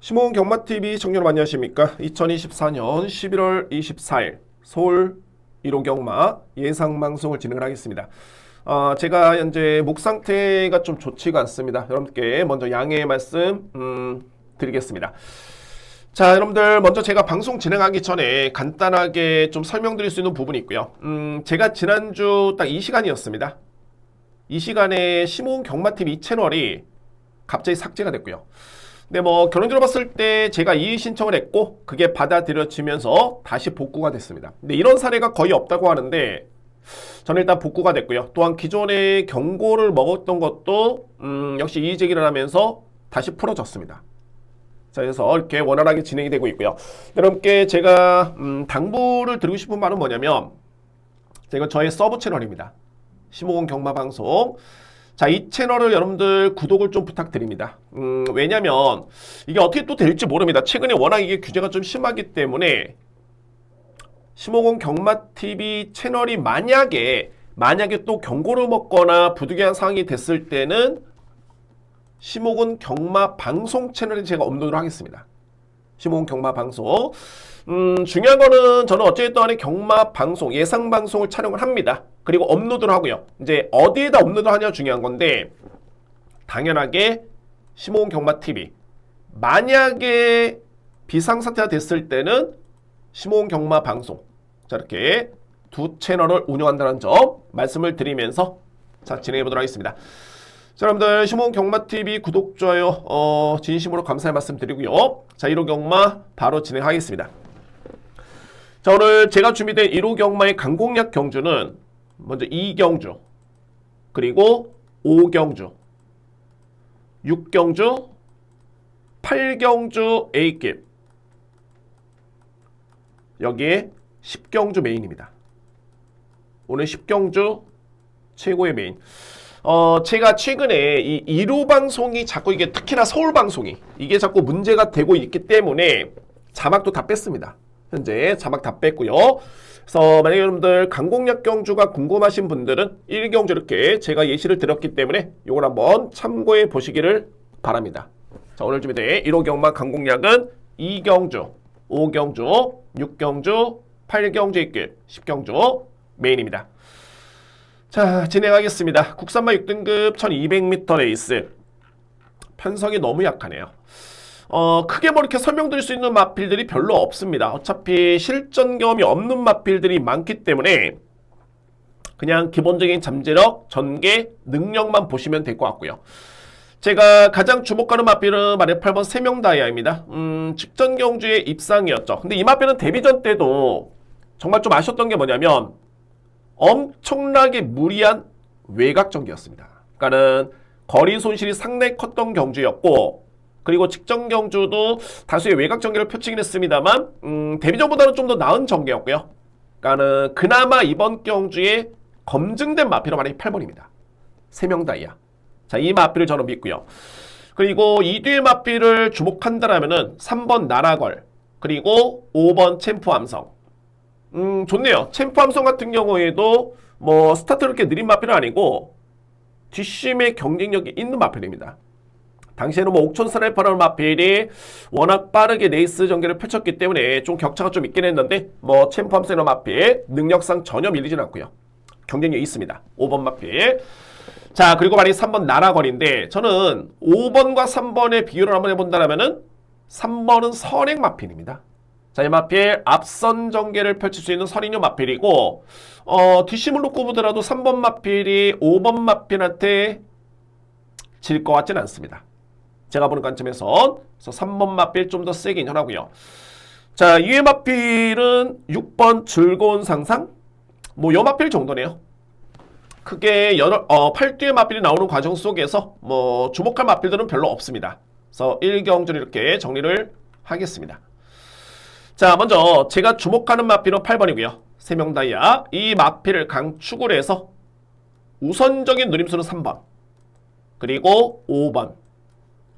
심오은 경마TV 청년 여러분 안녕하십니까? 2024년 11월 24일 서울 1호 경마 예상방송을 진행을 하겠습니다. 제가 현재 목 상태가 좀 좋지가 않습니다. 여러분께 먼저 양해의 말씀 드리겠습니다. 자, 여러분들 먼저 제가 방송 진행하기 전에 간단하게 좀 설명드릴 수 있는 부분이 있고요. 제가 지난주 딱 이 시간이었습니다. 이 시간에 심오은 경마TV 이 채널이 갑자기 삭제가 됐고요. 근데 뭐 결론적으로 봤을 때 제가 이의 신청을 했고 그게 받아들여지면서 다시 복구가 됐습니다. 근데 이런 사례가 거의 없다고 하는데 저는 일단 복구가 됐고요. 또한 기존에 경고를 먹었던 것도 역시 이의 제기를 하면서 다시 풀어졌습니다. 자, 그래서 이렇게 원활하게 진행이 되고 있고요. 여러분께 제가 당부를 드리고 싶은 말은 뭐냐면 제가 저의 서브 채널입니다. 심오은 경마방송. 자, 이 채널을 여러분들 구독을 좀 부탁드립니다. 왜냐면 이게 어떻게 또 될지 모릅니다. 최근에 워낙 이게 규제가 좀 심하기 때문에 심오은 경마TV 채널이 만약에 또 경고를 먹거나 부득이한 상황이 됐을 때는 심오은 경마방송 채널에 제가 업로드를 하겠습니다. 심오은 경마방송. 중요한 거는 저는 어쨌든 간에 경마방송, 예상방송을 촬영을 합니다. 그리고 업로드를 하고요. 이제 어디에다 업로드 하냐 중요한 건데 당연하게 심오은 경마TV. 만약에 비상사태가 됐을 때는 심오은 경마방송. 자, 이렇게 두 채널을 운영한다는 점 말씀을 드리면서 자, 진행해 보도록 하겠습니다. 자, 여러분들 심오은 경마TV 구독, 좋아요 진심으로 감사의 말씀 드리고요. 자, 1호 경마 바로 진행하겠습니다. 자, 오늘 제가 준비된 1호 경마의 강공략 경주는 먼저 2경주, 그리고 5경주, 6경주, 8경주 A급, 여기에 10경주 메인입니다. 오늘 10경주 최고의 메인. 제가 최근에 이 1호 방송이 자꾸 이게 특히나 서울 방송이 이게 자꾸 문제가 되고 있기 때문에 자막도 다 뺐습니다. 현재 자막 다 뺐고요. 그래서 만약에 여러분들 강공략 경주가 궁금하신 분들은 1경주 이렇게 제가 예시를 드렸기 때문에 이걸 한번 참고해 보시기를 바랍니다. 자, 오늘 준비된 1호 경마 강공략은 2경주, 5경주, 6경주, 8경주 입급, 10경주 메인입니다. 자, 진행하겠습니다. 국산마 6등급 1200m 레이스. 편성이 너무 약하네요. 크게 뭐 이렇게 설명드릴 수 있는 마필들이 별로 없습니다. 어차피 실전 경험이 없는 마필들이 많기 때문에 그냥 기본적인 잠재력, 전개, 능력만 보시면 될 것 같고요. 제가 가장 주목하는 마필은 만약 8번 세명다이아입니다. 직전 경주의 입상이었죠. 근데 이 마필은 데뷔전 때도 정말 좀 아쉬웠던 게 뭐냐면 엄청나게 무리한 외곽 전개였습니다. 그러니까는 거리 손실이 상당히 컸던 경주였고 그리고 직전 경주도 다수의 외곽 전개를 펼치긴 했습니다만 데뷔전보다는 좀 더 나은 전개였고요. 그러니까는 그나마 이번 경주에 검증된 마필은 만약에 8번입니다. 세명다이아. 자, 이 마필을 저는 믿고요. 그리고 이 뒤의 마필을 주목한다라면은 3번 나라걸 그리고 5번 챔프함성. 좋네요. 챔프함성 같은 경우에도 뭐 스타트가 그렇게 느린 마필은 아니고 뒷심의 경쟁력이 있는 마필입니다. 당시에는 뭐 옥천 스나이퍼라는 마필이 워낙 빠르게 레이스 전개를 펼쳤기 때문에 좀 격차가 좀 있긴 했는데 뭐 챔프함성이라는 마필 능력상 전혀 밀리진 않고요. 경쟁력이 있습니다. 5번 마필. 자, 그리고 만약에 3번 나라걸인데 저는 5번과 3번의 비교를 한번 해본다면은 3번은 선행 마필입니다. 자, 이 마필 앞선 전개를 펼칠 수 있는 선행용 마필이고 뒷심을 놓고 보더라도 3번 마필이 5번 마필한테 질 것 같지는 않습니다. 제가 보는 관점에서 그래서 3번 마필 좀 더 세게 인정하고요. 자, 2회 마필은 6번 즐거운 상상? 뭐 요 마필 정도네요. 크게 8뒤의 마필이 나오는 과정 속에서 뭐 주목할 마필들은 별로 없습니다. 그래서 1경주를 이렇게 정리를 하겠습니다. 자, 먼저 제가 주목하는 마필은 8번이고요. 세명다이아. 이 마필을 강축을 해서 우선적인 누림수는 3번. 그리고 5번.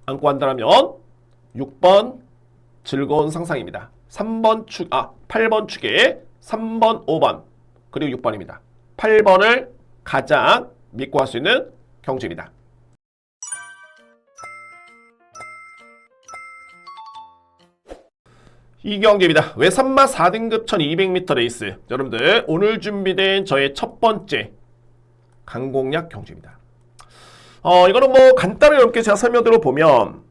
안고 간다면 6번 즐거운 상상입니다. 8번 축에 3번, 5번, 그리고 6번입니다. 8번을 가장 믿고 할 수 있는 경주입니다. 이경재입니다. 외산마 4등급 1200m 레이스. 여러분들 오늘 준비된 저의 첫 번째 강공략 경주입니다. 이거는 뭐 간단하게 이렇게 제가 설명드려 보면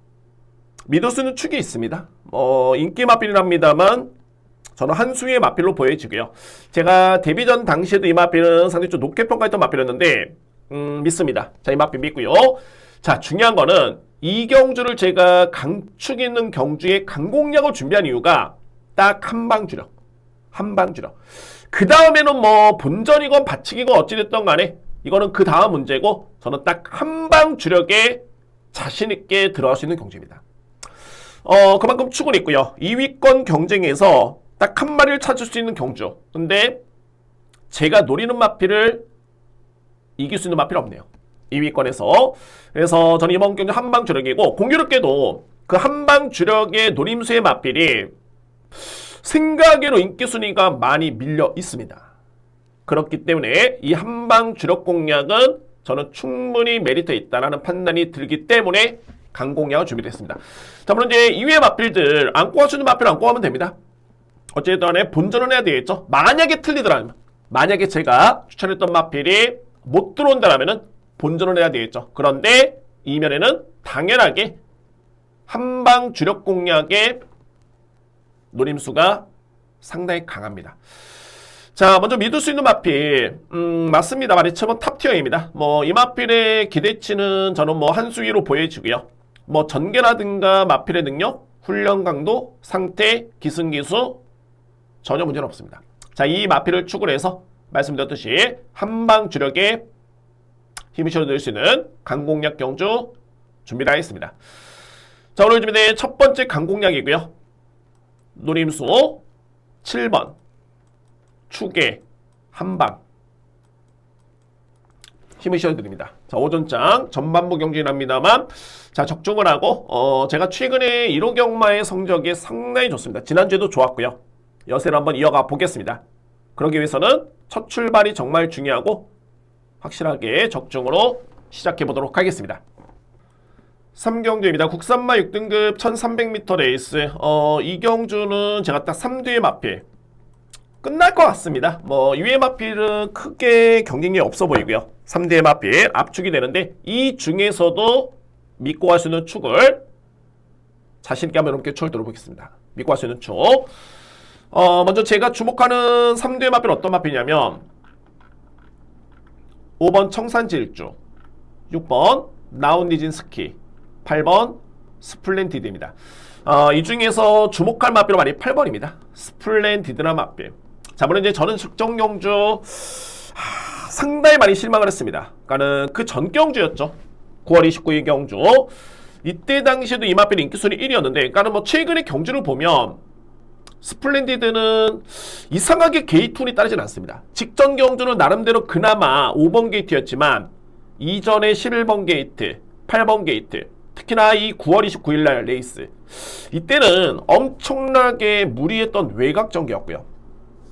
믿을 수 있는 축이 있습니다. 인기 마필이랍니다만 저는 한 수의 마필로 보여지고요. 제가 데뷔전 당시에도 이 마필은 상당히 좀 높게 평가했던 마필이었는데 믿습니다. 자, 이 마필 믿고요. 자, 중요한 거는 이 경주를 제가 강축 있는 경주에 강공략을 준비한 이유가 딱 한방 주력. 한방 주력. 그 다음에는 뭐 본전이건 받치기건 어찌됐든 간에 이거는 그 다음 문제고 저는 딱 한방 주력에 자신있게 들어갈 수 있는 경주입니다. 그만큼 축은 있고요. 2위권 경쟁에서 딱 한 마리를 찾을 수 있는 경주. 근데 제가 노리는 마필을 이길 수 있는 마필 없네요. 2위권에서. 그래서 저는 이번 경주 한방 주력이고 공교롭게도 그 한방 주력의 노림수의 마필이 생각외로 인기 순위가 많이 밀려 있습니다. 그렇기 때문에 이 한방 주력 공략은 저는 충분히 메리트 있다라는 판단이 들기 때문에 강공략을 준비했습니다. 자, 물론 이제 2위의 마필들 안고 할 수 있는 마필 안고 하면 됩니다. 어쨌든 간에 본전은 해야 되겠죠. 만약에 틀리더라면, 만약에 제가 추천했던 마필이 못 들어온다라면은 본전을 해야 되겠죠. 그런데 이면에는 당연하게 한방 주력 공략의 노림수가 상당히 강합니다. 자, 먼저 믿을 수 있는 마필. 맞습니다. 말했지만 탑티어입니다. 뭐 이 마필의 기대치는 저는 뭐 한 수위로 보여지고요. 뭐 전개라든가 마필의 능력, 훈련 강도, 상태, 기승기수 전혀 문제는 없습니다. 자, 이 마필을 축을 해서 말씀드렸듯이 한방 주력에 힘이 실어드릴 수 있는 강공략 경주 준비를 하겠습니다. 자, 오늘 준비된 첫 번째 강공략이고요. 노림수 7번 축에 한방 힘을 실어드립니다. 자, 오전장 전반부 경주랍니다만 자, 적중을 하고 제가 최근에 1호 경마의 성적이 상당히 좋습니다. 지난주에도 좋았고요. 여세를 한번 이어가 보겠습니다. 그러기 위해서는 첫 출발이 정말 중요하고 확실하게 적중으로 시작해 보도록 하겠습니다. 3경주입니다. 국산마 6등급 1300m 레이스. 이 경주는 제가 딱 3뒤의 마필 끝날 것 같습니다. 뭐 2위의 마필은 크게 경쟁력이 없어 보이고요. 3뒤의 마필 압축이 되는데 이 중에서도 믿고 할 수 있는 축을 자신있게 한번 이렇게 축을 들어보겠습니다. 믿고 할 수 있는 축. 먼저 제가 주목하는 3뒤의 마필은 어떤 마필이냐면 5번 청산질주, 6번 나온니진스키, 8번 스플렌디드입니다. 이 중에서 주목할 마필은 많이 8번입니다. 스플렌디드나 마필. 자, 물론 이제 저는 측정 경주 상당히 많이 실망을 했습니다. 그러니까는 그 전 경주였죠. 9월 29일 경주. 이때 당시에도 이 마필 인기순위 1위였는데, 그러니까는 뭐 최근의 경주를 보면 스플렌디드는 이상하게 게이트 운이 따르진 않습니다. 직전 경주는 나름대로 그나마 5번 게이트였지만 이전에 11번 게이트, 8번 게이트, 특히나 이 9월 29일 날 레이스 이때는 엄청나게 무리했던 외곽 전개였고요.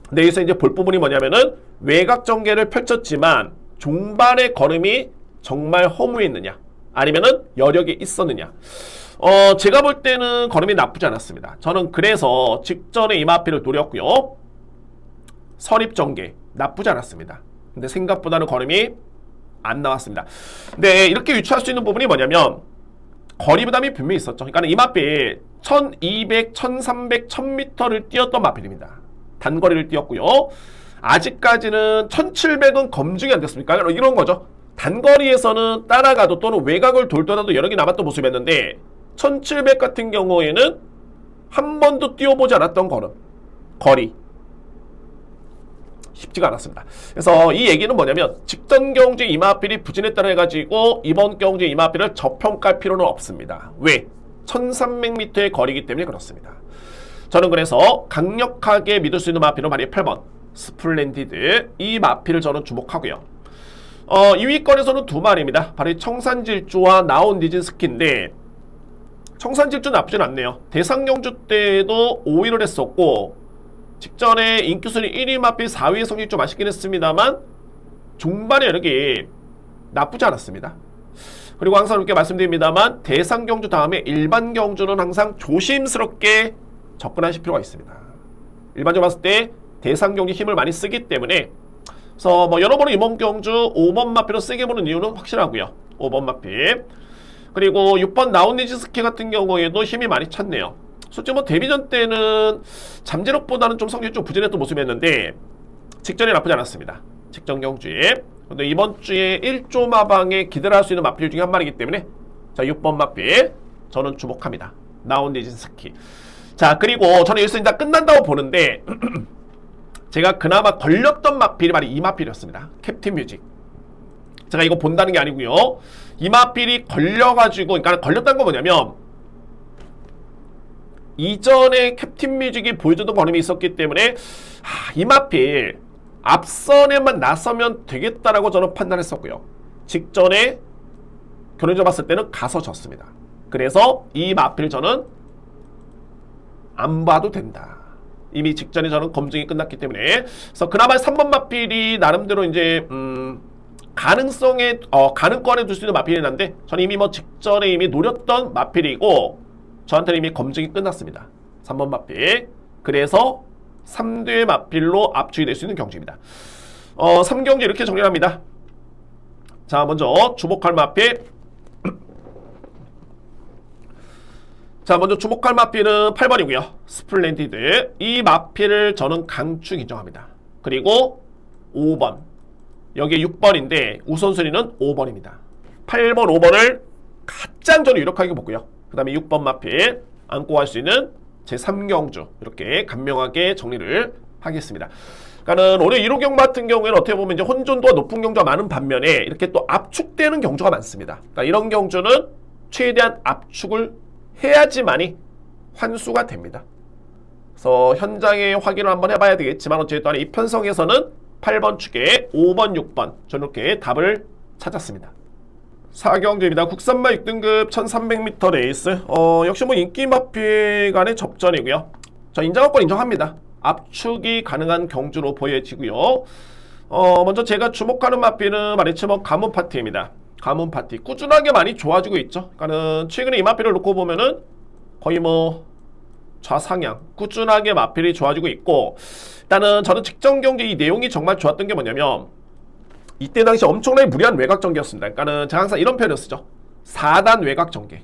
근데 여기서 이제 볼 부분이 뭐냐면은 외곽 전개를 펼쳤지만 종반의 걸음이 정말 허무했느냐 아니면은 여력이 있었느냐. 제가 볼 때는 걸음이 나쁘지 않았습니다. 저는 그래서 직전에 이 마필을 노렸고요. 선입 전개 나쁘지 않았습니다. 근데 생각보다는 걸음이 안 나왔습니다. 근데 이렇게 유추할 수 있는 부분이 뭐냐면 거리 부담이 분명히 있었죠. 그러니까 이 마필 1200, 1300, 1000m를 뛰었던 마필입니다. 단거리를 뛰었고요. 아직까지는 1700은 검증이 안 됐습니까? 이런 거죠. 단거리에서는 따라가도 또는 외곽을 돌더라도 여력이 남았던 모습이었는데 1700 같은 경우에는 한 번도 뛰어보지 않았던 거리 쉽지가 않았습니다. 그래서 이 얘기는 뭐냐면 직전 경주 이마필이 부진했다고 해가지고 이번 경주 이마필을 저평가할 필요는 없습니다. 왜? 1300m의 거리이기 때문에 그렇습니다. 저는 그래서 강력하게 믿을 수 있는 마필은 만약 8번 스플렌디드 이 마필을 저는 주목하고요. 2위권에서는 두 마리입니다. 바로 청산질주와 나온니진스키인데 청산질주 나쁘진 않네요. 대상경주 때도 5위를 했었고 직전에 인기순위 1위 마필 4위의 성적이 좀 아쉽긴 했습니다만 종반의 여력이 나쁘지 않았습니다. 그리고 항상 이렇게 말씀드립니다만 대상경주 다음에 일반경주는 항상 조심스럽게 접근하실 필요가 있습니다. 일반적으로 봤을 때 대상 경기 힘을 많이 쓰기 때문에 그래서 뭐 여러모로 이번 경주 5번 마피로 세게 보는 이유는 확실하고요. 5번 마피. 그리고 6번 나온니지스키 같은 경우에도 힘이 많이 찼네요. 솔직히 뭐 데뷔전 때는 잠재력보다는 좀 성적이 좀 부진했던 모습이었는데 직전이 나쁘지 않았습니다. 직전 경주에. 근데 이번 주에 1조 마방에 기대할 수 있는 마필 중에 한 마리이기 때문에 자 6번 마필 저는 주목합니다. 나온니지스키. 자 그리고 저는 여기서 이제 끝난다고 보는데 제가 그나마 걸렸던 마필이 바로 이 마필이었습니다. 캡틴 뮤직. 제가 이거 본다는 게 아니고요. 이 마필이 걸려가지고 그러니까 걸렸다는 건 뭐냐면 이전에 캡틴 뮤직이 보여줬던 걸음이 있었기 때문에 이 마필 앞선에만 나서면 되겠다라고 저는 판단했었고요. 직전에 결혼자 봤을 때는 가서 졌습니다. 그래서 이 마필 저는 안 봐도 된다. 이미 직전에 저는 검증이 끝났기 때문에 그래서 그나마 3번 마필이 나름대로 이제 가능권에 둘 수 있는 마필이긴 한데 저는 이미 뭐 직전에 이미 노렸던 마필이고 저한테는 이미 검증이 끝났습니다. 3번 마필. 그래서 3대 마필로 압축이 될 수 있는 경주입니다. 3경주 이렇게 정리합니다. 자 먼저 주목할 마필. 자 먼저 주목할 마필은 8번이고요. 스플렌디드. 이 마필을 저는 강축 인정합니다. 그리고 5번. 여기에 6번인데 우선순위는 5번입니다. 8번, 5번을 가장 저는 유력하게 보고요. 그 다음에 6번 마필 안고 갈 수 있는 제3경주 이렇게 간명하게 정리를 하겠습니다. 그러니까는 올해 1호경 같은 경우에는 어떻게 보면 이제 혼존도가 높은 경주가 많은 반면에 이렇게 또 압축되는 경주가 많습니다. 그러니까 이런 경주는 최대한 압축을 해야지만이 환수가 됩니다. 그래서 현장에 확인을 한번 해봐야 되겠지만 어쨌든 이 편성에서는 8번 축에 5번, 6번 저는 이렇게 답을 찾았습니다. 4경주입니다. 국산마 6등급 1300m 레이스. 역시 뭐 인기 마필 간의 접전이고요. 저 인정할 건 인정합니다. 압축이 가능한 경주로 보여지고요. 먼저 제가 주목하는 마필은 말했지만 가문 파티입니다. 가문 파티 꾸준하게 많이 좋아지고 있죠. 그러니까는 최근에 이 마필을 놓고 보면은 거의 뭐 좌상향 꾸준하게 마필이 좋아지고 있고 일단은 저는 직전 경기 이 내용이 정말 좋았던 게 뭐냐면 이때 당시 엄청나게 무리한 외곽 전개였습니다. 그러니까는 제가 항상 이런 표현을 쓰죠. 4단 외곽 전개.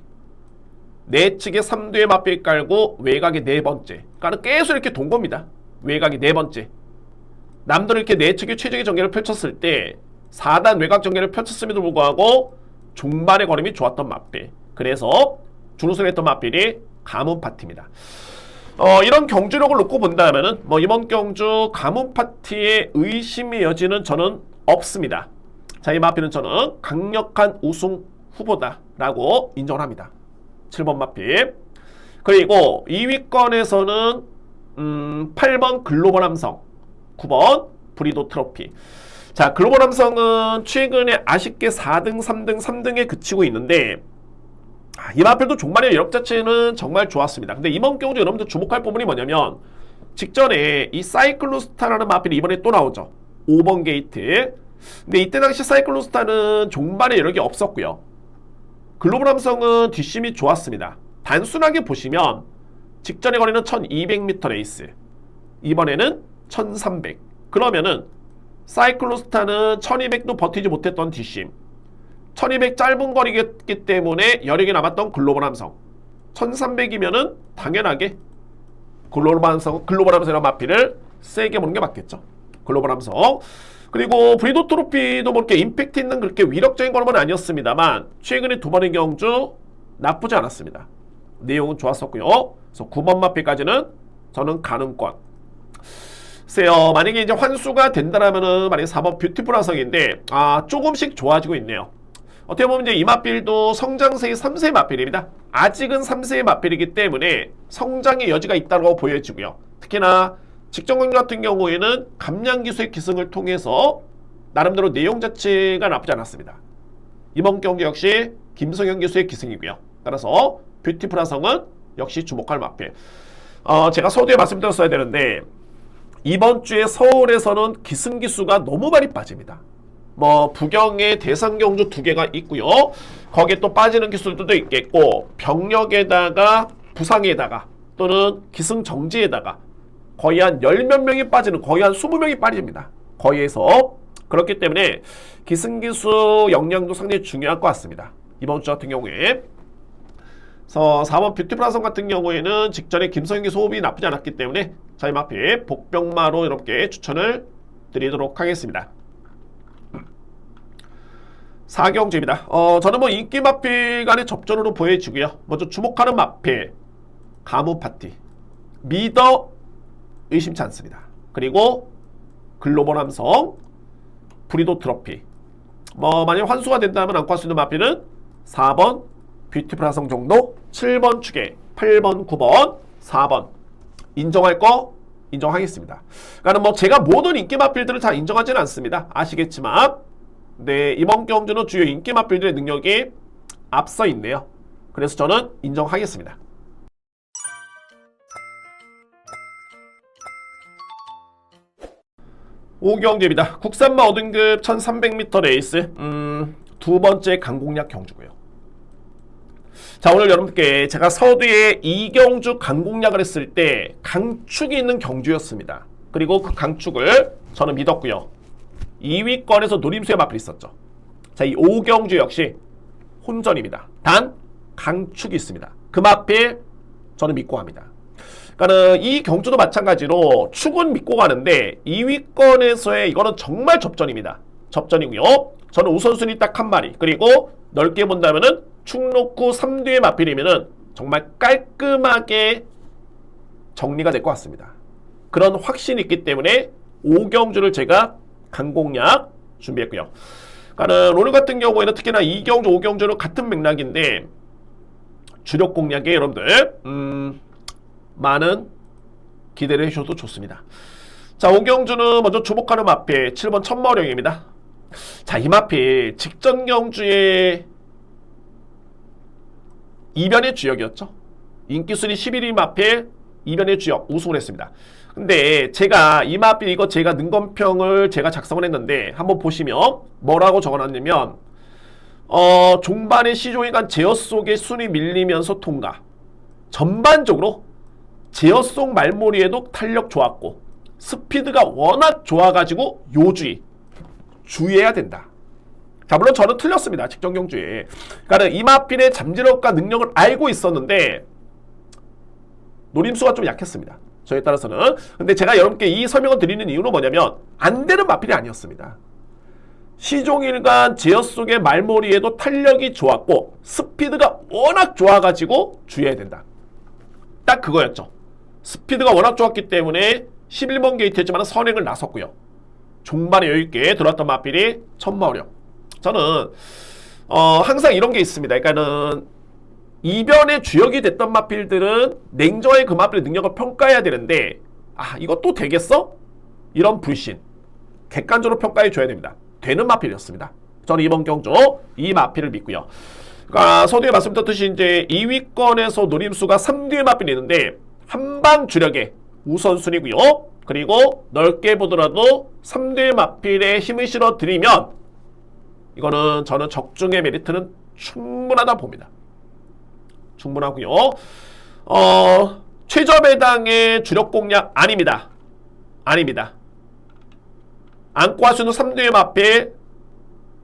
내측에 3두의 마필 깔고 외곽에 4번째. 그러니까 계속 이렇게 돈 겁니다. 외곽이 4번째. 남들은 이렇게 내측에 최적의 전개를 펼쳤을 때 4단 외곽 전개를 펼쳤음에도 불구하고 종반의 걸음이 좋았던 마필. 그래서 준우승을 했던 마필이 가문 파티입니다. 이런 경주력을 놓고 본다면은 뭐 이번 경주 가문 파티의 의심의 여지는 저는 없습니다. 자, 이 마필은 저는 강력한 우승 후보다라고 인정을 합니다. 7번 마필. 그리고 2위권에서는 8번 글로벌 함성, 9번 브리도 트로피. 자, 글로벌 함성은 최근에 아쉽게 4등, 3등, 3등에 그치고 있는데 이 마필도 종말의 여력 자체는 정말 좋았습니다. 근데 이번 경주 여러분들 주목할 부분이 뭐냐면 직전에 이 사이클로스타라는 마필이 이번에 또 나오죠. 5번 게이트. 근데 이때 당시 사이클로스타는 종말의 여력이 없었고요. 글로벌 함성은 뒷심이 좋았습니다. 단순하게 보시면 직전에 거리는 1200m 레이스, 이번에는 1300. 그러면은 사이클로스타는 1200도 버티지 못했던 뒷심, 1200 짧은 거리였기 때문에 여력이 남았던 글로벌 함성, 1300이면은 당연하게 글로벌 함성이라는 마필을 세게 보는 게 맞겠죠. 글로벌 함성. 그리고 브리도 트로피도 뭐 이렇게 임팩트 있는 그렇게 위력적인 걸음은 아니었습니다만 최근에 두 번의 경주 나쁘지 않았습니다. 내용은 좋았었고요. 그래서 9번 마필까지는 저는 가능권. 글쎄요, 만약에 이제 환수가 된다라면은 만약에 4번 뷰티풀 화성인데 조금씩 좋아지고 있네요. 어떻게 보면 이제 이 마필도 성장세의 3세의 마필입니다. 아직은 3세의 마필이기 때문에 성장의 여지가 있다고 보여지고요. 특히나 직전 경기 같은 경우에는 감량 기수의 기승을 통해서 나름대로 내용 자체가 나쁘지 않았습니다. 이번 경기 역시 김성현 기수의 기승이고요. 따라서 뷰티풀 화성은 역시 주목할 마필. 제가 서두에 말씀드렸어야 되는데 이번 주에 서울에서는 기승 기수가 너무 많이 빠집니다. 뭐 부경에 대상 경주 2개가 있고요. 거기에 또 빠지는 기수들도 있겠고 병력에다가 부상에다가 또는 기승정지에다가 거의 한 10몇 명이 빠지는, 거의 한 20명이 빠집니다. 거의 해서. 그렇기 때문에 기승기수 역량도 상당히 중요할 것 같습니다. 이번 주 같은 경우에. 그래서 4번 뷰티플라성 같은 경우에는 직전에 김성기 소흡이 나쁘지 않았기 때문에 자, 이 마필 복병마로 이렇게 추천을 드리도록 하겠습니다. 4경주입니다. 저는 뭐 인기 마필 간의 접전으로 보여지고요. 먼저 주목하는 마필 가무파티, 미더 의심치 않습니다. 그리고 글로벌 함성, 브리도 트로피. 뭐 만약 환수가 된다면 안고 할 수 있는 마필은 4번 뷰티풀 화성 정도, 7번 추계, 8번, 9번, 4번 인정할 거 인정하겠습니다. 그러니까 뭐 제가 모든 인기 마필들을 다 인정하지는 않습니다. 아시겠지만 네, 이번 경주는 주요 인기 마필들의 능력이 앞서 있네요. 그래서 저는 인정하겠습니다. 5경주입니다. 국산마 5등급 1300m 레이스 두 번째 강공략 경주고요. 자, 오늘 여러분께 제가 서두에 2경주 강공략을 했을 때 강축이 있는 경주였습니다. 그리고 그 강축을 저는 믿었고요. 2위권에서 노림수의 마필이 있었죠. 자, 이 5경주 역시 혼전입니다. 단 강축이 있습니다. 그 마필 저는 믿고 갑니다. 그러니까는 이 경주도 마찬가지로 축은 믿고 가는데 2위권에서의 이거는 정말 접전입니다. 접전이고요. 저는 우선순위 딱 한 마리, 그리고 넓게 본다면은 축 놓고 3뒤의 마필이면은 정말 깔끔하게 정리가 될 것 같습니다. 그런 확신이 있기 때문에 5경주를 제가 강공략 준비했고요. 그러니까는 오늘 같은 경우에는 특히나 2경주, 5경주는 같은 맥락인데 주력 공략에 여러분들 많은 기대를 해주셔도 좋습니다. 자, 5경주는 먼저 주목하는 마필 7번 천마호령입니다. 자, 이 마필 직전 경주에 이변의 주역이었죠. 인기순위 11위 마필 이변의 주역 우승을 했습니다. 근데 제가 이 마필 이거 제가 능검평을 제가 작성을 했는데 한번 보시면 뭐라고 적어놨냐면 종반의 시종일관 제어 속에 순위 밀리면서 통과. 전반적으로 제어 속 말몰이에도 탄력 좋았고 스피드가 워낙 좋아가지고 주의해야 된다. 자, 물론 저는 틀렸습니다. 직전 경주에. 그러니까 이 마필의 잠재력과 능력을 알고 있었는데 노림수가 좀 약했습니다. 저에 따라서는. 근데 제가 여러분께 이 설명을 드리는 이유는 뭐냐면 안 되는 마필이 아니었습니다. 시종일관 제어 속의 말몰이에도 탄력이 좋았고 스피드가 워낙 좋아가지고 주의해야 된다. 딱 그거였죠. 스피드가 워낙 좋았기 때문에 11번 게이트였지만 선행을 나섰고요. 종반에 여유있게 들어왔던 마필이 천마호령. 저는 항상 이런 게 있습니다. 그러니까는 이변의 주역이 됐던 마필들은 냉정하게 그 마필의 능력을 평가해야 되는데 이거 또 되겠어? 이런 불신 객관적으로 평가해 줘야 됩니다. 되는 마필이었습니다. 저는 이번 경주 이 마필을 믿고요. 그러니까 서두에 말씀드렸듯이 이제 2위권에서 노림수가 3뒤의 마필이 있는데 한방 주력의 우선순위고요. 그리고 넓게 보더라도 3뒤의 마필에 힘을 실어 드리면 이거는 저는 적중의 메리트는 충분하다 봅니다. 충분하고요. 최저 배당의 주력 공략 아닙니다. 아닙니다. 안고 할 수 있는 3뒤의 마필,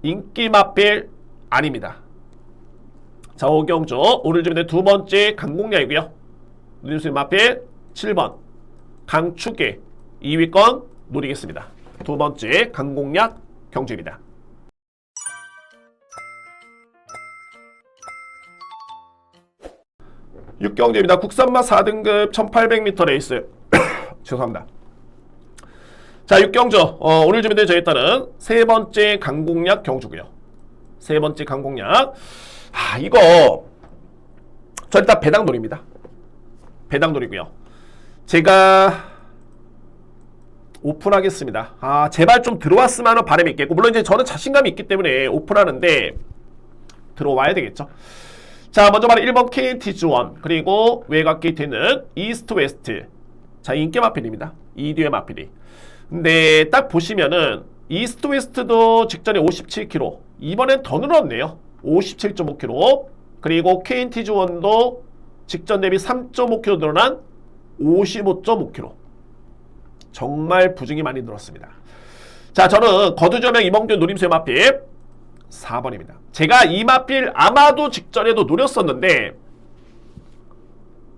인기 마필 아닙니다. 자, 5경주 오늘 준비된 두 번째 강공략이고요. 노림수의 마필 7번 강축의 2위권 노리겠습니다. 두 번째 강공략 경주입니다. 6경주입니다. 국산마 4등급 1800m 레이스 죄송합니다. 자, 6경주 오늘 준비된 저희 따른 세 번째 강공략 경주고요. 세 번째 강공략 이거 저 일단 배당 놀입니다. 배당 놀이고요. 제가 오픈하겠습니다. 제발 좀 들어왔으면 하는 바람이 있겠고, 물론 이제 저는 자신감이 있기 때문에 오픈하는데 들어와야 되겠죠. 자, 먼저 바로 1번 KTG1, 그리고 외곽 게이트는 이스트 웨스트. 자, 인기 마필입니다. 이 뒤에 마필이. 근데 딱 보시면은 이스트 웨스트도 직전에 57km, 이번엔 더 늘었네요. 57.5km. 그리고 KTG1도 직전 대비 3.5km 늘어난 55.5km. 정말 부증이 많이 늘었습니다. 자, 저는 거두조명 이몽준 노림수의 마필 4번입니다. 제가 이 마필 아마도 직전에도 노렸었는데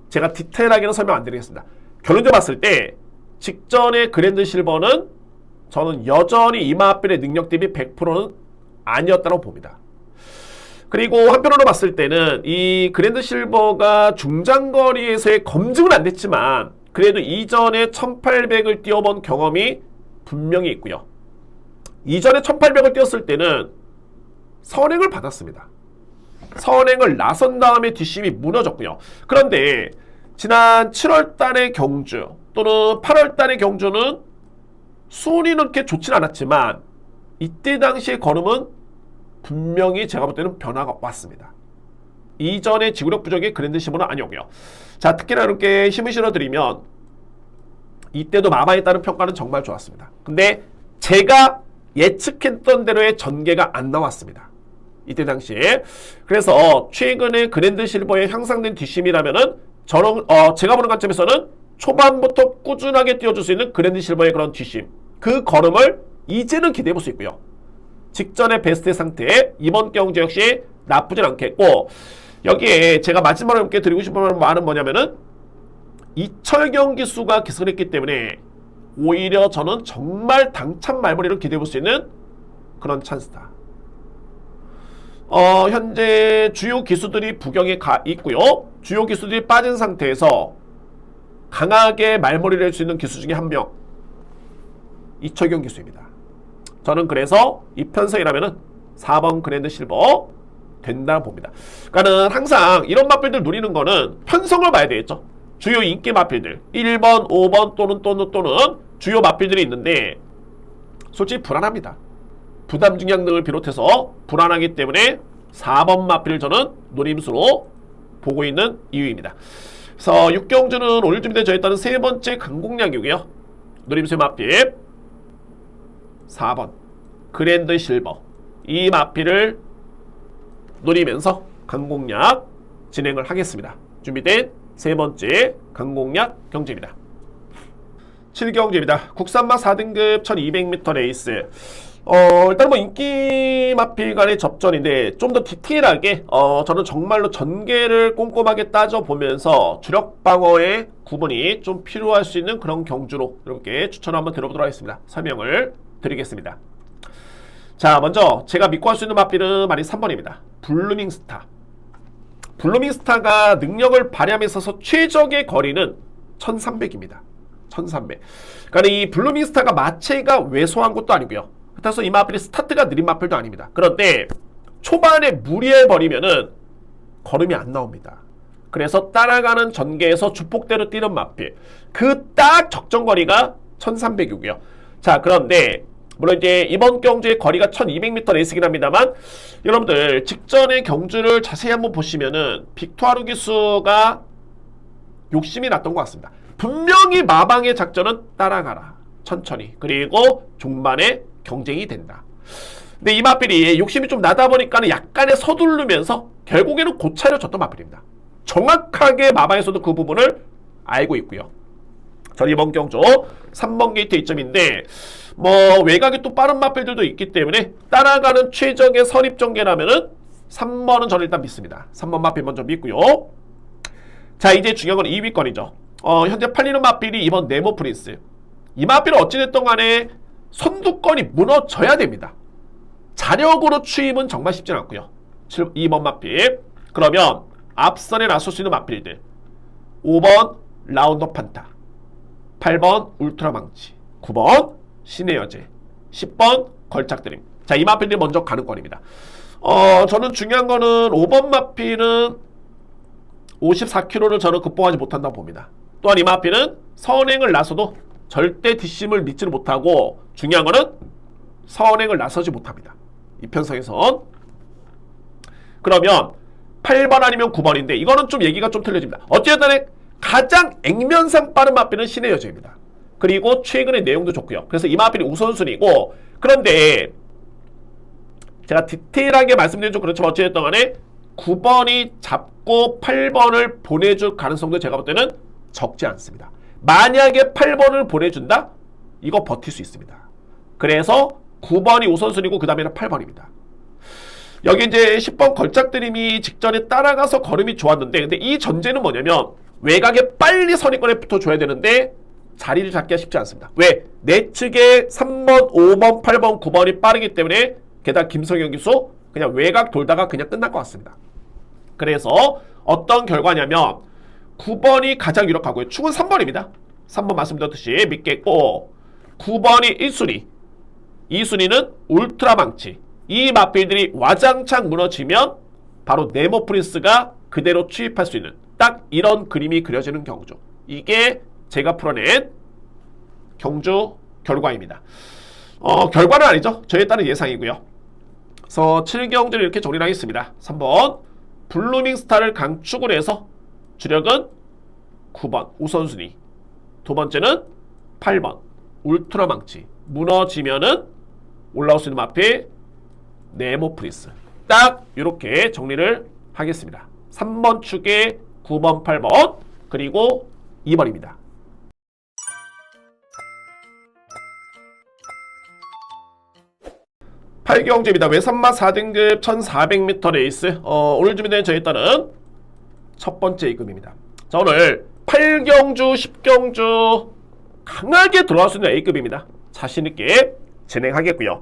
제가 디테일하게는 설명 안 드리겠습니다. 결론적으로 봤을 때 직전의 그랜드 실버는 저는 여전히 이 마필의 능력 대비 100%는 아니었다고 봅니다. 그리고 한편으로 봤을 때는 이 그랜드 실버가 중장거리에서의 검증은 안 됐지만 그래도 이전에 1800을 뛰어본 경험이 분명히 있고요. 이전에 1800을 뛰었을 때는 선행을 받았습니다. 선행을 나선 다음에 뒷심이 무너졌고요. 그런데 지난 7월달의 경주 또는 8월달의 경주는 순위는 그렇게 좋진 않았지만 이때 당시의 걸음은 분명히 제가 볼 때는 변화가 왔습니다. 이전의 지구력 부족의 그랜드 실버는 아니었고요. 자, 특히나 이렇게 힘을 실어드리면 이때도 마마에 따른 평가는 정말 좋았습니다. 근데 제가 예측했던 대로의 전개가 안 나왔습니다. 이때 당시에. 그래서 최근에 그랜드 실버에 향상된 뒷심이라면은 저는 제가 보는 관점에서는 초반부터 꾸준하게 띄워줄 수 있는 그랜드 실버의 그런 뒷심, 그 걸음을 이제는 기대해 볼 수 있고요. 직전의 베스트 상태, 이번 경주 역시 나쁘진 않겠고, 여기에 제가 마지막으로 함께 드리고 싶은 말은 뭐냐면은 이철경 기수가 기승을 했기 때문에 오히려 저는 정말 당찬 말벌이를 기대해 볼 수 있는 그런 찬스다. 현재 주요 기수들이 부경에 가 있고요. 주요 기수들이 빠진 상태에서 강하게 말머리를 할 수 있는 기수 중에 한 명, 이철경 기수입니다. 저는 그래서 이 편성이라면은 4번 그랜드 실버 된다 봅니다. 그러니까는 항상 이런 마필들 노리는 거는 편성을 봐야 되겠죠. 주요 인기 마필들 1번, 5번 또는 주요 마필들이 있는데 솔직히 불안합니다. 부담 중량 등을 비롯해서 불안하기 때문에 4번 마필을 저는 노림수로 보고 있는 이유입니다. 그래서 6경주는 오늘 준비된 저에 따른 세 번째 강공략이고요. 노림수의 마필 4번 그랜드 실버, 이 마필을 노리면서 강공략 진행을 하겠습니다. 준비된 세 번째 강공략 경주입니다. 7경주입니다. 국산마 4등급 1200m 레이스. 일단 뭐 인기 마필 간의 접전인데 좀 더 디테일하게 저는 정말로 전개를 꼼꼼하게 따져보면서 주력 방어의 구분이 좀 필요할 수 있는 그런 경주로 이렇게 추천을 한번 드려보도록 하겠습니다. 설명을 드리겠습니다. 자, 먼저 제가 믿고 할 수 있는 마필은 많이 3번입니다. 블루밍스타. 블루밍스타가 능력을 발휘함에 있어서 최적의 거리는 1300입니다. 1300. 그러니까 이 블루밍스타가 마체가 왜소한 것도 아니고요. 그래서 이 마필이 스타트가 느린 마필도 아닙니다. 그런데 초반에 무리해버리면은 걸음이 안 나옵니다. 그래서 따라가는 전개에서 주폭대로 뛰는 마필. 그 딱 적정거리가 1300이고요. 자, 그런데 물론 이제 이번 경주의 거리가 1200m 레이스긴 합니다만 여러분들 직전의 경주를 자세히 한번 보시면은 빅토아루 기수가 욕심이 났던 것 같습니다. 분명히 마방의 작전은 따라가라. 천천히. 그리고 중반에 경쟁이 된다. 근데 이 마필이 욕심이 좀 나다 보니까는 약간의 서두르면서 결국에는 고차려졌던 마필입니다. 정확하게 마방에서도 그 부분을 알고 있고요. 저는 이번 경주 3번 게이트 2점인데 뭐 외곽이 또 빠른 마필들도 있기 때문에 따라가는 최적의 선입 전개라면은 3번은 저는 일단 믿습니다. 3번 마필 먼저 믿고요. 자, 이제 중요한 건 2위권이죠. 현재 팔리는 마필이 이번 네모 프린스. 이 마필은 어찌됐든 간에 선두권이 무너져야 됩니다. 자력으로 추임은 정말 쉽진 않고요. 2번 마필. 그러면 앞선에 나설 수 있는 마필들 5번 라운더 판타, 8번 울트라망치, 9번 신의 여제, 10번 걸작드림. 자, 이 마필들이 먼저 가는 권입니다. 저는 중요한 거는 5번 마필은 54km를 저는 극복하지 못한다고 봅니다. 또한 이 마필은 선행을 나서도 절대 뒷심을 믿지를 못하고 중요한 거는 선행을 나서지 못합니다. 이 편성에선. 그러면 8번 아니면 9번인데 이거는 좀 얘기가 좀 틀려집니다. 어쨌든 가장 액면상 빠른 마필은 신의 여제입니다. 그리고 최근의 내용도 좋고요. 그래서 이 마필이 우선순위고, 그런데 제가 디테일하게 말씀드리면 좀 그렇지만 어쨌든 간에 9번이 잡고 8번을 보내줄 가능성도 제가 볼 때는 적지 않습니다. 만약에 8번을 보내준다? 이거 버틸 수 있습니다. 그래서 9번이 우선순위고 그 다음에는 8번입니다. 여기 이제 10번 걸작드림이 직전에 따라가서 걸음이 좋았는데, 근데 이 전제는 뭐냐면 외곽에 빨리 선입권에 붙어줘야 되는데 자리를 잡기가 쉽지 않습니다. 왜? 내 측에 3번, 5번, 8번, 9번이 빠르기 때문에 게다가 김성현 기수 그냥 외곽 돌다가 그냥 끝날 것 같습니다. 그래서 어떤 결과냐면 9번이 가장 유력하고요. 축은 3번입니다. 3번 말씀드렸듯이 믿겠고 9번이 1순위, 2순위는 울트라 망치. 이 맞빌들이 와장창 무너지면 바로 네모 프린스가 그대로 취입할 수 있는 딱 이런 그림이 그려지는 경우죠. 이게 제가 풀어낸 경주 결과입니다. 결과는 아니죠. 저에 따른 예상이고요. 그래서 7경주를 이렇게 정리를 하겠습니다. 3번 블루밍스타를 강축을 해서 주력은 9번 우선순위, 두 번째는 8번 울트라망치, 무너지면은 올라올 수 있는 마필 네모 프린스. 딱 이렇게 정리를 하겠습니다. 3번 축에 9번 8번 그리고 2번입니다. 팔경주입니다. 외산마 4등급 1400m 레이스. 오늘 준비된 저에 따른 첫 번째 A급입니다. 자, 오늘 8경주 10경주 강하게 들어갈 수 있는 A급입니다. 자신있게 진행하겠고요.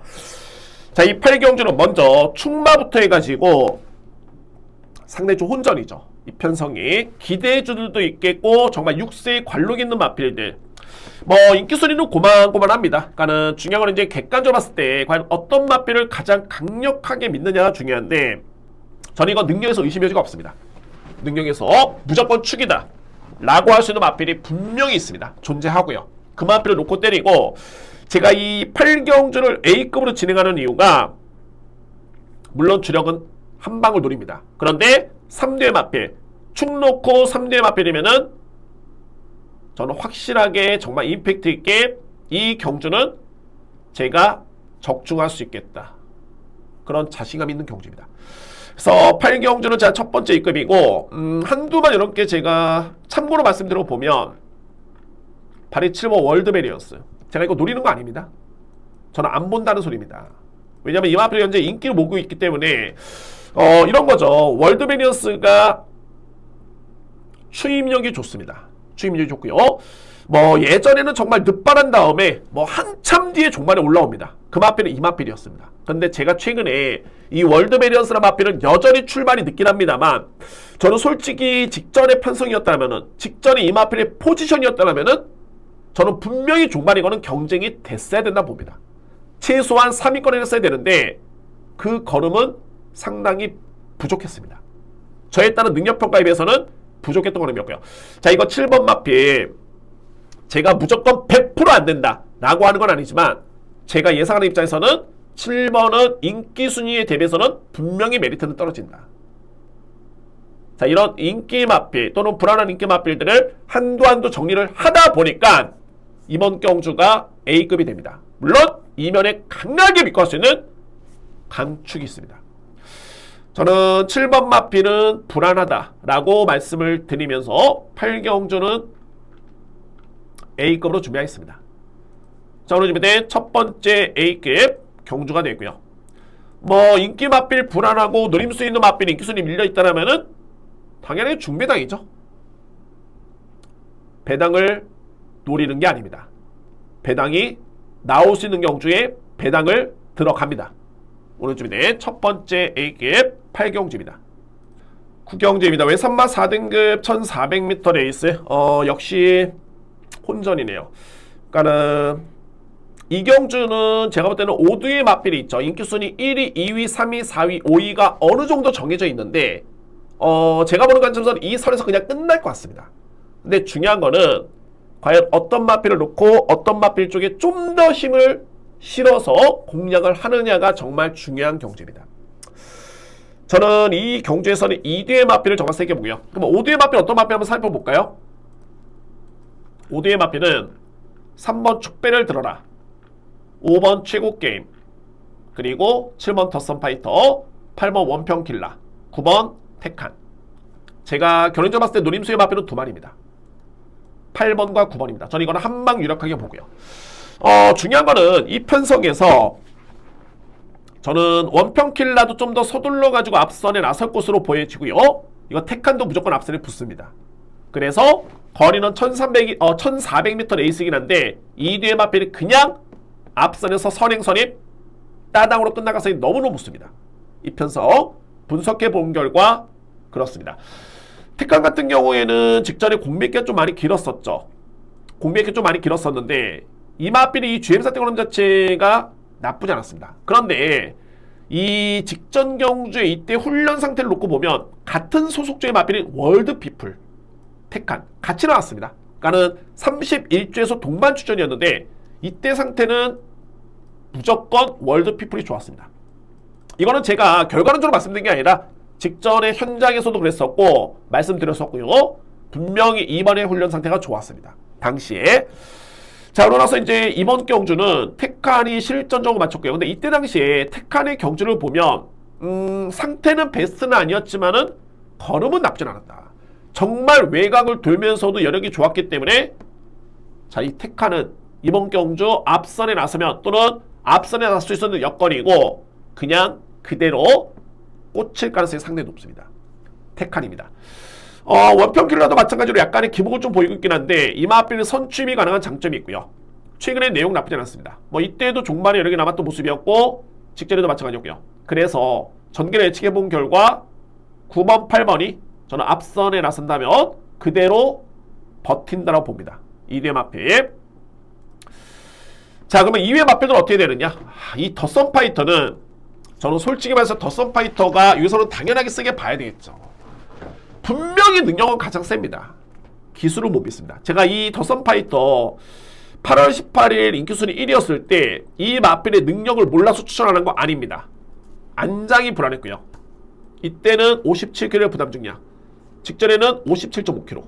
자, 이 8경주는 먼저 충마부터 해가지고 상당히 좀 혼전이죠. 이 편성이 기대주들도 있겠고 정말 6세의 관록 있는 마필들, 뭐 인기순위는 고만고만합니다. 그러니까는 중요한 건 이제 객관적으로 봤을 때 과연 어떤 마필을 가장 강력하게 믿느냐가 중요한데, 저는 이건 능력에서 의심의 여지가 없습니다. 능력에서 무조건 축이다 라고 할 수 있는 마필이 분명히 있습니다. 존재하고요. 그 마필을 놓고 때리고, 제가 이 8경주를 A급으로 진행하는 이유가 물론 주력은 한 방을 노립니다. 그런데 3대 마필 축 놓고 3대 마필이면은 저는 확실하게 정말 임팩트 있게 이 경주는 제가 적중할 수 있겠다, 그런 자신감 있는 경주입니다. 그래서 8경주는 제가 첫 번째 A급이고, 한두만 이렇게 제가 참고로 말씀드려 보면 바리 7번 월드베리언스, 제가 이거 노리는 거 아닙니다. 저는 안 본다는 소리입니다. 왜냐면 이 마필이 현재 인기를 모으고 있기 때문에 이런 거죠. 월드베리언스가 추임력이 좋습니다. 추임력이 좋고요. 뭐 예전에는 정말 늦발한 다음에 뭐 한참 뒤에 종말에 올라옵니다. 그 마필은 이 마필이었습니다. 근데 제가 최근에 이 월드베리언스라는 마필은 여전히 출발이 늦긴 합니다만, 저는 솔직히 직전의 편성이었다면은, 직전에 이 마필의 포지션이었다면은 저는 분명히 종말이거는 경쟁이 됐어야 된다 봅니다. 최소한 3위권에 했어야 되는데 그 걸음은 상당히 부족했습니다. 저에 따른 능력평가에 비해서는 부족했던 걸음이었고요. 자, 이거 7번 마필 제가 무조건 100% 안 된다 라고 하는 건 아니지만, 제가 예상하는 입장에서는 7번은 인기 순위에 대비해서는 분명히 메리트는 떨어진다. 자, 이런 인기 마필 또는 불안한 인기 마필들을 한두 정리를 하다 보니까 이번 경주가 A급이 됩니다. 물론 이면에 강하게 믿고 할 수 있는 강축이 있습니다. 저는 7번 마필은 불안하다라고 말씀을 드리면서 8경주는 A급으로 준비하겠습니다. 자, 오늘 준비된 첫 번째 A급 경주가 되고요. 뭐 인기 마필 불안하고 노림 수 있는 마필 인기순위 밀려있다라면은 당연히 중배당이죠. 배당을 노리는 게 아닙니다. 배당이 나올 수 있는 경주에 배당을 들어갑니다. 오늘 준비된 첫 번째 A급 8경주입니다. 9경주입니다. 외산마 4등급 1400m 레이스. 역시 혼전이네요. 그러니까는 이 경주는 제가 볼 때는 5두의 마필이 있죠. 인기순위 1위, 2위, 3위, 4위, 5위가 어느 정도 정해져 있는데 제가 보는 관점에서는 이 선에서 그냥 끝날 것 같습니다. 근데 중요한 거는 과연 어떤 마필을 놓고 어떤 마필 쪽에 좀 더 힘을 실어서 공략을 하느냐가 정말 중요한 경주입니다. 저는 이 경주에서는 2뒤의 마필을 정말 세게 보고요. 그럼 5뒤의 마필 어떤 마필 한번 살펴볼까요? 5뒤의 마필은 3번 축배를 들어라, 5번 최고게임, 그리고 7번 더선파이터, 8번 원평킬라, 9번 택한. 제가 결혼전 봤을 때 노림수의 마필은 두 마리입니다. 8번과 9번입니다. 저는 이거는 한방 유력하게 보고요. 중요한 거는 이 편성에서 저는 원평킬라도 좀 더 서둘러가지고 앞선에 나설 것으로 보여지고요. 이거 택한도 무조건 앞선에 붙습니다. 그래서 거리는 1400m 레이스이긴 한데 이뒤의 마필이 그냥 앞선에서 선행선임 따당으로 끝나가서 너무너무 붙습니다. 이 편성 분석해 본 결과 그렇습니다. 택한 같은 경우에는 직전에 공백기가 좀 많이 길었었죠. 공백기가 좀 많이 길었었는데 이 마필이 이 GM 사태 그럼 자체가 나쁘지 않았습니다. 그런데 이 직전 경주의 이때 훈련 상태를 놓고 보면 같은 소속주의 마필인 월드피플 택한 같이 나왔습니다. 그러니까는 31주에서 동반 출전이었는데 이때 상태는 무조건 월드피플이 좋았습니다. 이거는 제가 결과론적으로 말씀드린 게 아니라 직전에 현장에서도 그랬었고 말씀드렸었고요. 분명히 이번에 훈련 상태가 좋았습니다. 당시에. 자, 그러고 나서 이제 이번 경주는 택한이 실전적으로 맞췄고요. 근데 이때 당시에 택한의 경주를 보면 상태는 베스트는 아니었지만은 걸음은 나쁘진 않았다. 정말 외곽을 돌면서도 여력이 좋았기 때문에 자, 이 택한은 이번 경주 앞선에 나서면 또는 앞선에 나설 수 있었는 여건이고 그냥 그대로 꽂힐 가능성이 상당히 높습니다. 택한입니다. 원평킬러도 마찬가지로 약간의 기복을 좀 보이고 있긴 한데 이마필은 선취입이 가능한 장점이 있고요. 최근에 내용 나쁘지 않았습니다. 이때도 종반에 여력이 남았던 모습이었고 직전에도 마찬가지였고요. 그래서 전개를 예측해본 결과 9번, 8번이 저는 앞선에 나선다면 그대로 버틴다라고 봅니다. 2위의 마필. 자, 그러면 2위의 마필은 어떻게 되느냐? 이 더썬파이터는 저는 솔직히 말해서 더썬파이터가 여기서는 당연하게 쓰게 봐야 되겠죠. 분명히 능력은 가장 셉니다. 기술을 못 믿습니다. 제가 이 더썬파이터 8월 18일 인기순위 1위였을 때 이 마필의 능력을 몰라서 추천하는 거 아닙니다. 안장이 불안했고요. 이때는 57kg 부담 중량, 직전에는 57.5kg.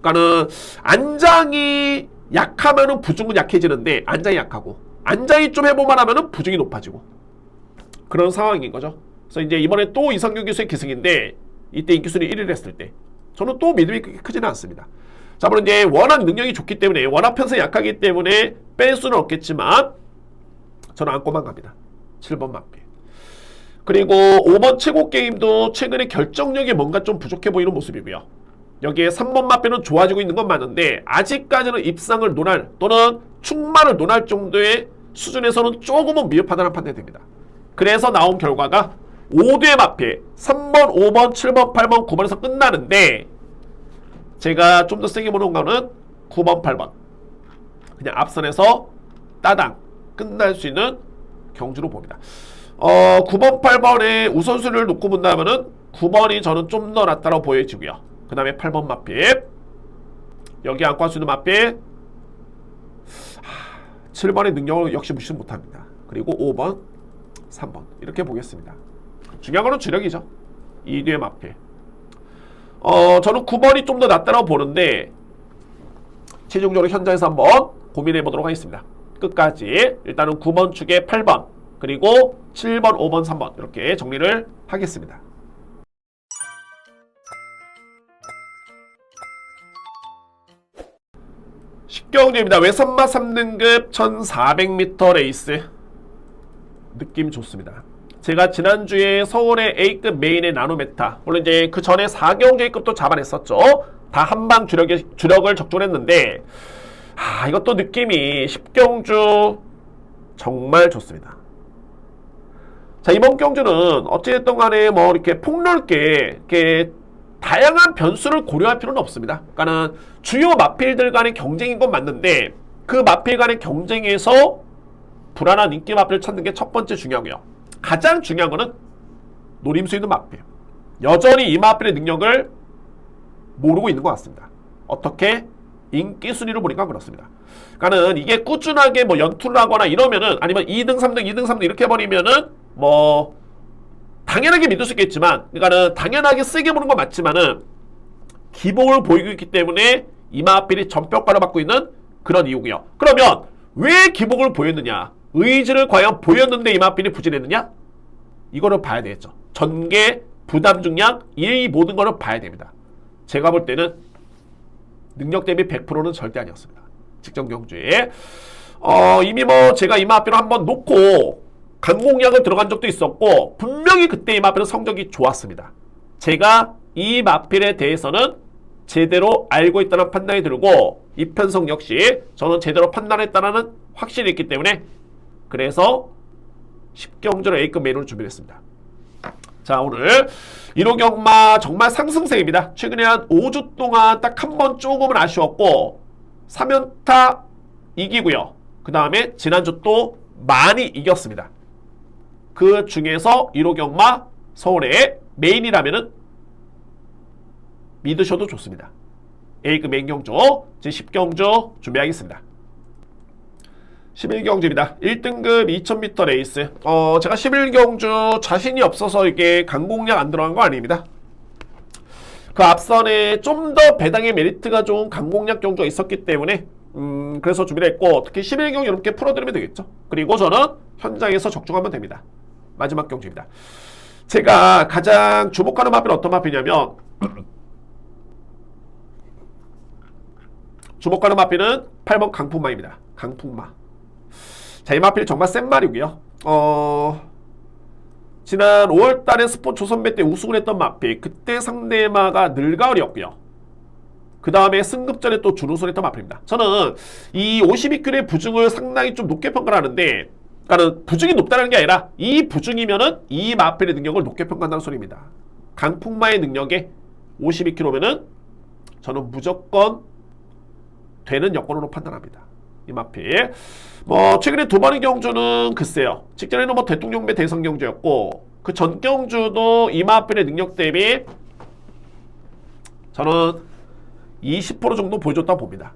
그러니까는 안장이 약하면은 부중은 약해지는데 안장이 약하고 안장이 좀 해볼만 하면은 부중이 높아지고 그런 상황인 거죠. 그래서 이제 이번에 또 이상규 기수의 기승인데 이때 인기순위 1위를 했을 때 저는 또 믿음이 그렇게 크지는 않습니다. 자, 물론 이제 워낙 능력이 좋기 때문에 워낙 편성이 약하기 때문에 뺄 수는 없겠지만 저는 안고만 갑니다. 7번 마필. 그리고 5번 최고 게임도 최근에 결정력이 뭔가 좀 부족해 보이는 모습이고요. 여기에 3번 마필은 좋아지고 있는 건 맞는데 아직까지는 입상을 논할 또는 충만을 논할 정도의 수준에서는 조금은 미흡하다는 판단이 됩니다. 그래서 나온 결과가 5대의 마필 3번, 5번, 7번, 8번, 9번에서 끝나는데 제가 좀 더 세게 보는 거는 9번, 8번 그냥 앞선에서 따당 끝날 수 있는 경주로 봅니다. 9번, 8번의 우선순위를 놓고 본다면은 9번이 저는 좀 더 낫다고 보여지고요. 그 다음에 8번 마필 여기 안고 할 수 있는 마필 7번의 능력을 역시 무시 못합니다. 그리고 5번, 3번 이렇게 보겠습니다. 중요한 거는 주력이죠. 2뒤의 마필. 저는 9번이 좀 더 낫다고 보는데 최종적으로 현장에서 한번 고민해 보도록 하겠습니다. 끝까지 일단은 9번 축에 8번 그리고 7번, 5번, 3번 이렇게 정리를 하겠습니다. 십경주입니다. 외선마 3등급 1400m 레이스 느낌 좋습니다. 제가 지난주에 서울의 A급 메인의 나노메타 물론 이제 그 전에 4경주 A급도 잡아냈었죠. 다 한방 주력을 적중했는데 이것도 느낌이 10경주 정말 좋습니다. 자, 이번 경주는 어찌됐든 간에 뭐 이렇게 폭넓게 이렇게 다양한 변수를 고려할 필요는 없습니다. 그러니까는 주요 마필들 간의 경쟁인 건 맞는데 그 마필 간의 경쟁에서 불안한 인기 마필을 찾는 게 첫 번째 중요하고요. 가장 중요한 거는 노림수 있는 마필. 여전히 이 마필의 능력을 모르고 있는 것 같습니다. 어떻게? 인기 순위로 보니까 그렇습니다. 그러니까는 이게 꾸준하게 뭐 연투를 하거나 이러면은 아니면 2등, 3등, 2등, 3등 이렇게 해버리면은 뭐 당연하게 믿을 수 있겠지만 그러니까는 당연하게 세게 보는 건 맞지만은 기복을 보이고 있기 때문에 이 마필이 전평가를 받고 있는 그런 이유고요. 그러면 왜 기복을 보였느냐? 의지를 과연 보였는데 이 마필이 부진했느냐? 이거를 봐야 되겠죠. 전개 부담 중량, 이 모든 거를 봐야 됩니다. 제가 볼 때는 능력 대비 100%는 절대 아니었습니다. 직전 경주에 이미 뭐 제가 이마필을 한번 놓고 강공략을 들어간 적도 있었고 분명히 그때 이마필은 성적이 좋았습니다. 제가 이 마필에 대해서는 제대로 알고 있다는 판단이 들고 이편성 역시 저는 제대로 판단했다는 확신이 있기 때문에 그래서 10경주로 A급 메인으로 준비했습니다. 자, 오늘 1호 경마 정말 상승세입니다. 최근에 한 5주 동안 딱 한 번 조금은 아쉬웠고 3연타 이기고요. 그 다음에 지난주 또 많이 이겼습니다. 그 중에서 1호 경마 서울의 메인이라면은 믿으셔도 좋습니다. A급 메인 경주 제 10경주 준비하겠습니다. 11경주입니다. 1등급 2000m 레이스. 제가 11경주 자신이 없어서 이게 강공략 안 들어간 거 아닙니다. 그 앞선에 좀 더 배당의 메리트가 좋은 강공략 경주가 있었기 때문에 그래서 준비를 했고 특히 11경주 이렇게 풀어드리면 되겠죠. 그리고 저는 현장에서 적중하면 됩니다. 마지막 경주입니다. 제가 가장 주목하는 마필은 어떤 마필이냐면 주목하는 마필은 8번 강풍마입니다. 강풍마. 자, 이 마필 정말 센 말이고요. 지난 5월달에 스포 조선배 때 우승을 했던 마필. 그때 상대마가 늘가을이었고요. 그 다음에 승급전에 또 준우승을 했던 마필입니다. 저는 이 52킬의 부중을 상당히 좀 높게 평가를 하는데 그러니까 부중이 높다는 게 아니라 이 부중이면은 이 마필의 능력을 높게 평가한다는 소리입니다. 강풍마의 능력에 52킬로면은 저는 무조건 되는 여건으로 판단합니다. 이 마필. 뭐 최근에 두 번의 경주는 글쎄요. 직전에는 뭐 대통령배 대선 경주였고 그 전 경주도 이 마필의 능력 대비 저는 20% 정도 보여줬다고 봅니다.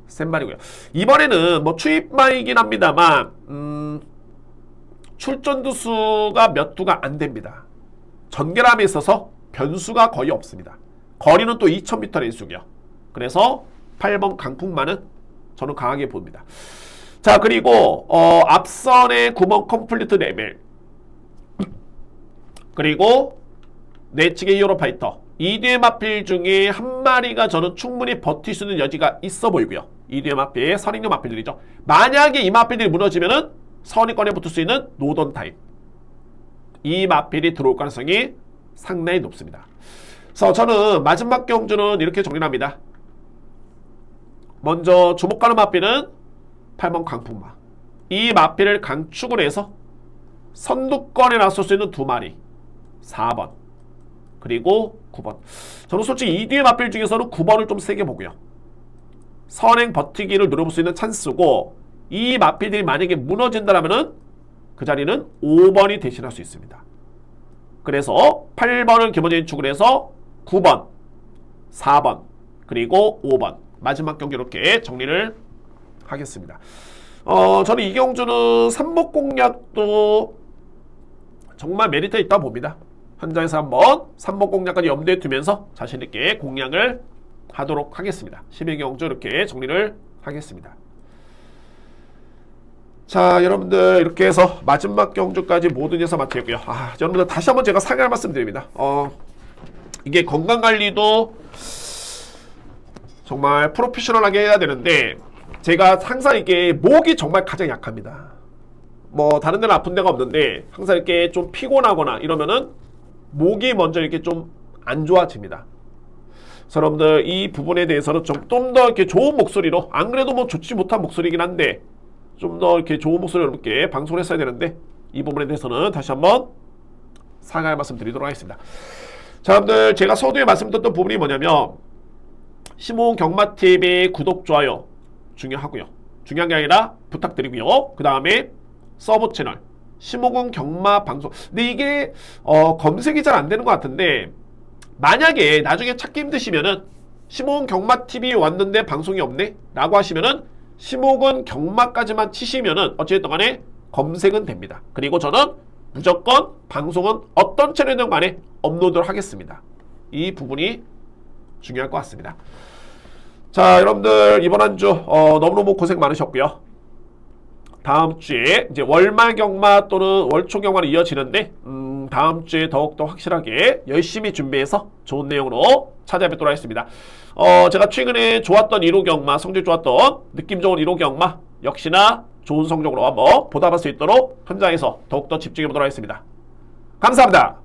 센 말이고요. 이번에는 뭐 추입마이긴 합니다만 출전두 수가 몇 두가 안 됩니다. 전개람에 있어서 변수가 거의 없습니다. 거리는 또 2000m 레이스고요. 그래서 8번 강풍마는 저는 강하게 봅니다. 자, 그리고 앞선의 9번 컴플리트 레벨 그리고 내측의 히어로 파이터 이 뒤의 마필 중에 한 마리가 저는 충분히 버틸 수 있는 여지가 있어 보이고요. 이 뒤의 마필, 선익력 마필들이죠. 만약에 이 마필들이 무너지면은 선익권에 붙을 수 있는 노던 타입 이 마필이 들어올 가능성이 상당히 높습니다. 그래서 저는 마지막 경주는 이렇게 정리합니다. 먼저 주목하는 마필은 8번 강풍마. 이 마필을 강축을 해서 선두권에 나설 수 있는 두 마리 4번 그리고 9번. 저는 솔직히 이 뒤의 마필 중에서는 9번을 좀 세게 보고요. 선행 버티기를 노려볼 수 있는 찬스고 이 마필들이 만약에 무너진다면 그 자리는 5번이 대신할 수 있습니다. 그래서 8번을 기본적인 축을 해서 9번, 4번 그리고 5번 마지막 경기 이렇게 정리를 하겠습니다. 저는 이 경주는 삼복 공략도 정말 메리트 있다고 봅니다. 현장에서 한번 삼복 공략까지 염두에 두면서 자신있게 공략을 하도록 하겠습니다. 12경주 이렇게 정리를 하겠습니다. 자, 여러분들 이렇게 해서 마지막 경주까지 모든 예서 마치고요. 여러분들 다시 한번 제가 상의할 말씀 드립니다. 이게 건강관리도 정말 프로페셔널하게 해야 되는데 제가 항상 이게 목이 정말 가장 약합니다. 뭐 다른 데는 아픈 데가 없는데 항상 이렇게 좀 피곤하거나 이러면은 목이 먼저 이렇게 좀 안 좋아집니다. 그래서 여러분들 이 부분에 대해서는 좀 더 이렇게 좋은 목소리로 안 그래도 뭐 좋지 못한 목소리긴 한데 좀 더 이렇게 좋은 목소리로 여러분께 방송을 했어야 되는데 이 부분에 대해서는 다시 한번 사과의 말씀 드리도록 하겠습니다. 자, 여러분들 제가 서두에 말씀드렸던 부분이 뭐냐면 심호흡 경마TV 구독, 좋아요 중요하고요. 중요한 게 아니라 부탁드리고요. 그 다음에 서브 채널 심호흡 경마 방송. 근데 이게 검색이 잘 안 되는 것 같은데 만약에 나중에 찾기 힘드시면은 심호흡 경마TV 왔는데 방송이 없네? 라고 하시면은 심호흡 경마까지만 치시면은 어찌됐든 간에 검색은 됩니다. 그리고 저는 무조건 방송은 어떤 채널이든 간에 업로드를 하겠습니다. 이 부분이 중요할 것 같습니다. 자, 여러분들 이번 한 주 너무너무 고생 많으셨고요. 다음 주에 이제 월말 경마 또는 월초 경마로 이어지는데 다음 주에 더욱더 확실하게 열심히 준비해서 좋은 내용으로 찾아뵙도록 하겠습니다. 제가 최근에 좋았던 1호 경마, 성적 좋았던 느낌 좋은 1호 경마 역시나 좋은 성적으로 한번 보답할 수 있도록 현장에서 더욱더 집중해 보도록 하겠습니다. 감사합니다.